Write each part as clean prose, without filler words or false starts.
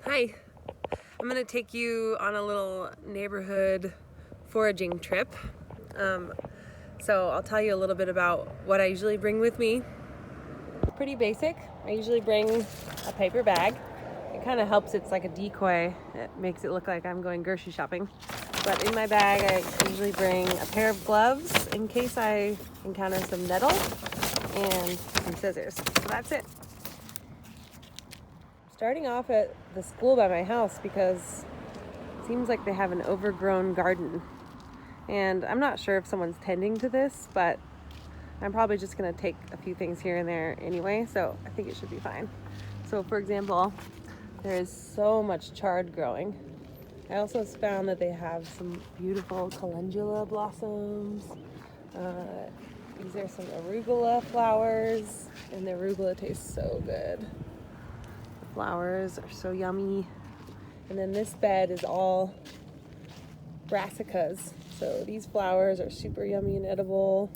Hi, I'm gonna take you on a little neighborhood foraging trip. So I'll tell you a little bit about what I usually bring with me. Pretty basic. I usually bring a paper bag. It kind of helps, it's like a decoy. It makes it look like I'm going grocery shopping. But in my bag, I usually bring a pair of gloves in case I encounter some nettle and some scissors. So that's it. Starting off at the school by my house because it seems like they have an overgrown garden. And I'm not sure if someone's tending to this, but I'm probably just gonna take a few things here and there anyway, so I think it should be fine. So for example, there is so much chard growing. I also found that they have some beautiful calendula blossoms. These are some arugula flowers, and the arugula tastes so good. The flowers are so yummy. And then this bed is all brassicas. So these flowers are super yummy and edible.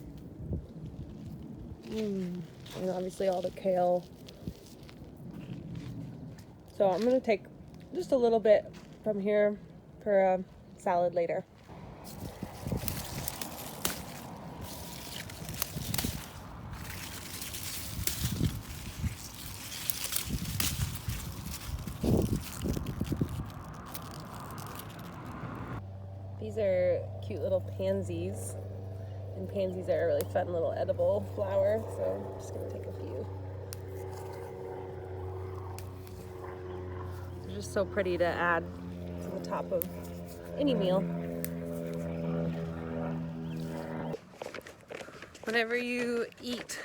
And obviously all the kale. So I'm gonna take just a little bit from here for a salad later. These are cute little pansies, and pansies are a really fun little edible flower, so I'm just gonna take a few. They're just so pretty to add to the top of any meal. Whenever you eat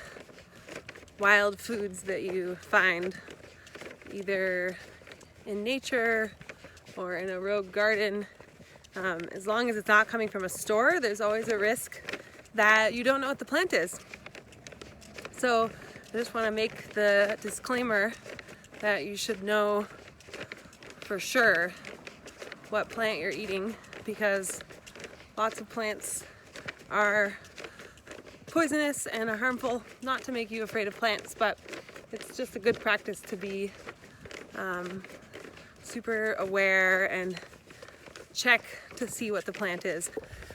wild foods that you find either in nature or in a rogue garden, as long as it's not coming from a store, there's always a risk that you don't know what the plant is. So I just want to make the disclaimer that you should know for sure what plant you're eating, because lots of plants are poisonous and are harmful. Not to make you afraid of plants, but it's just a good practice to be super aware and check to see what the plant is.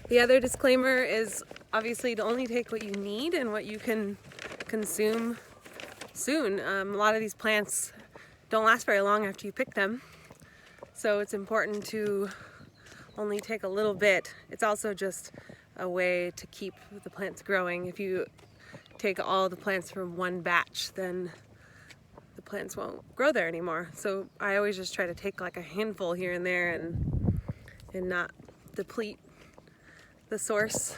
The other disclaimer is obviously to only take what you need and what you can consume soon. A lot of these plants don't last very long after you pick them, so it's important to only take a little bit. It's also just a way to keep the plants growing. If you take all the plants from one batch, then the plants won't grow there anymore. So I always just try to take like a handful here and there and not deplete the source.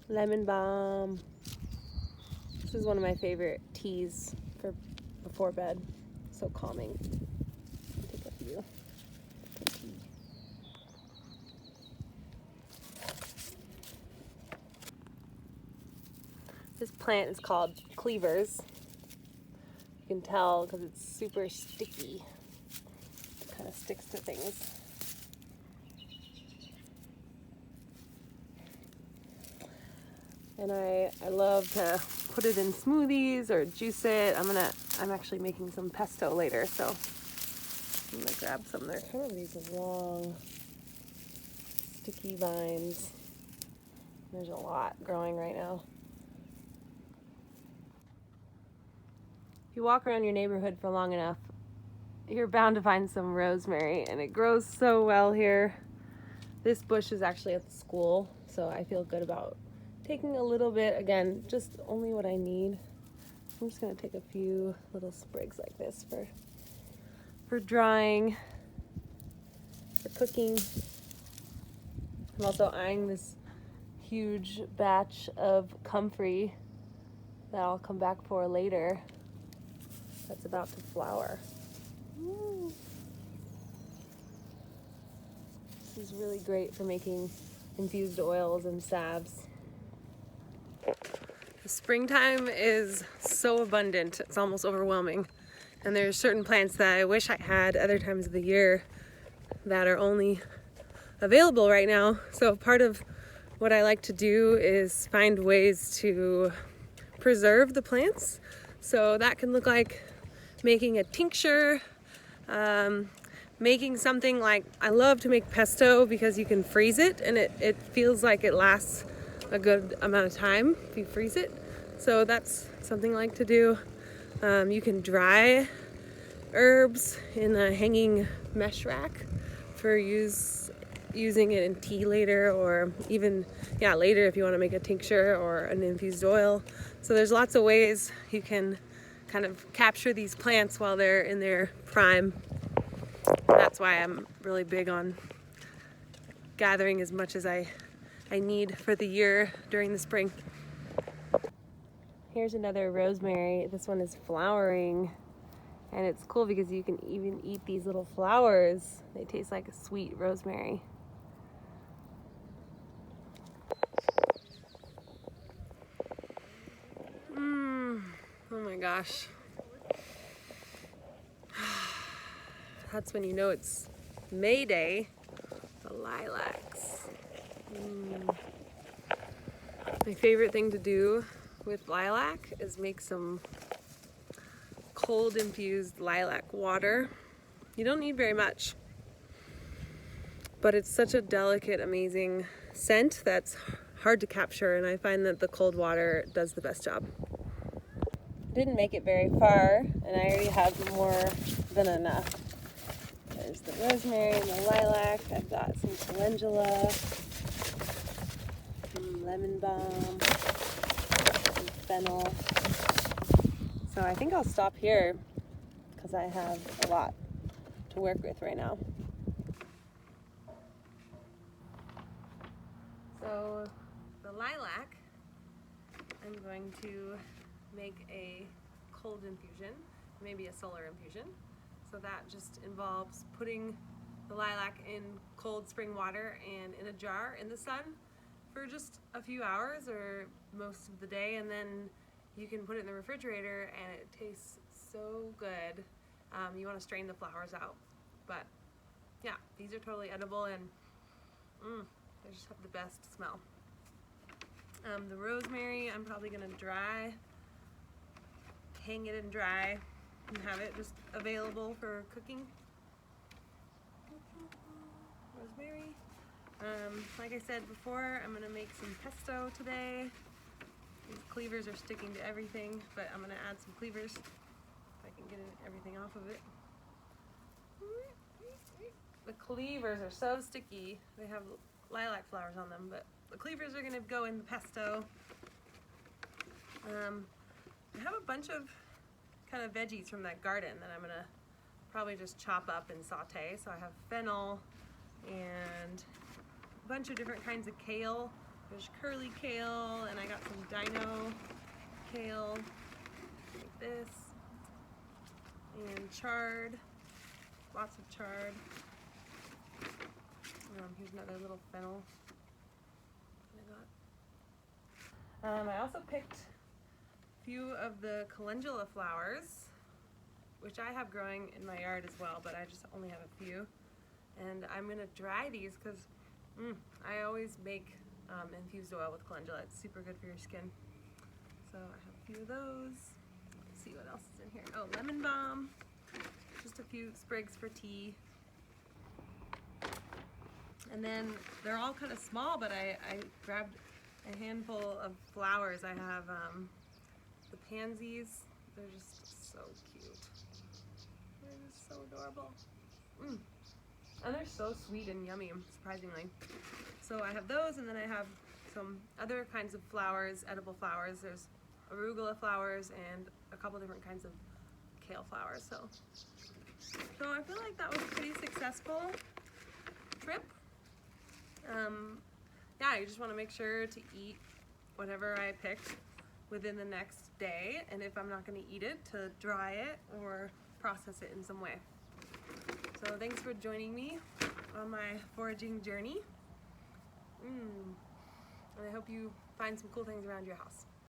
Lemon balm. This is one of my favorite teas for before bed. So calming. Take a few. This plant is called cleavers. You can tell because it's super sticky. It kind of sticks to things. And I love to put it in smoothies or juice it. I'm actually making some pesto later, so I'm gonna grab some. They're kind of these long, sticky vines. There's a lot growing right now. If you walk around your neighborhood for long enough, you're bound to find some rosemary, and it grows so well here. This bush is actually at the school, so I feel good about taking a little bit. Again, just only what I need. I'm just gonna take a few little sprigs like this for drying, for cooking. I'm also eyeing this huge batch of comfrey that I'll come back for later. That's about to flower. Woo. This is really great for making infused oils and salves. The springtime is so abundant, it's almost overwhelming. And there's certain plants that I wish I had other times of the year that are only available right now. So part of what I like to do is find ways to preserve the plants. So that can look like making a tincture, making something like, I love to make pesto because you can freeze it and it feels like it lasts a good amount of time if you freeze it. So that's something I like to do. You can dry herbs in a hanging mesh rack for using it in tea later, or even later if you want to make a tincture or an infused oil. So there's lots of ways you can kind of capture these plants while they're in their prime. That's why I'm really big on gathering as much as I need for the year during the spring. Here's another rosemary. This one is flowering, and it's cool because you can even eat these little flowers. They taste like a sweet rosemary. Oh my gosh. That's when you know it's May Day. The lilacs. My favorite thing to do with lilac is make some cold infused lilac water. You don't need very much, but it's such a delicate, amazing scent that's hard to capture, and I find that the cold water does the best job. Didn't make it very far, and I already have more than enough. There's the rosemary and the lilac. I've got some calendula, some lemon balm, some fennel. So I think I'll stop here because I have a lot to work with right now. So the lilac, I'm going to make a cold infusion, maybe a solar infusion. So that just involves putting the lilac in cold spring water and in a jar in the sun for just a few hours or most of the day, and then you can put it in the refrigerator and it tastes so good. You want to strain the flowers out, but yeah, these are totally edible, and they just have the best smell. The rosemary, I'm probably gonna hang it and dry, and have it just available for cooking. Rosemary. Like I said before, I'm gonna make some pesto today. These cleavers are sticking to everything, but I'm gonna add some cleavers if I can get everything off of it. The cleavers are so sticky. They have lilac flowers on them, but the cleavers are gonna go in the pesto. I have a bunch of kind of veggies from that garden that I'm gonna probably just chop up and saute. So I have fennel and a bunch of different kinds of kale. There's curly kale, and I got some dino kale, like this, and chard, lots of chard. Here's another little fennel I got. I also picked a few of the calendula flowers, which I have growing in my yard as well, but I just only have a few. And I'm gonna dry these because I always make infused oil with calendula. It's super good for your skin. So I have a few of those. Let's see what else is in here. Oh, lemon balm. Just a few sprigs for tea. And then they're all kind of small, but I grabbed a handful of flowers. I have the pansies. They're just so cute. They're just so adorable. And they're so sweet and yummy, surprisingly. So I have those, and then I have some other kinds of flowers, edible flowers. There's arugula flowers and a couple different kinds of kale flowers. So I feel like that was a pretty successful trip. Yeah, you just want to make sure to eat whatever I picked within the next day, and if I'm not going to eat it, to dry it or process it in some way. So thanks for joining me on my foraging journey. And I hope you find some cool things around your house.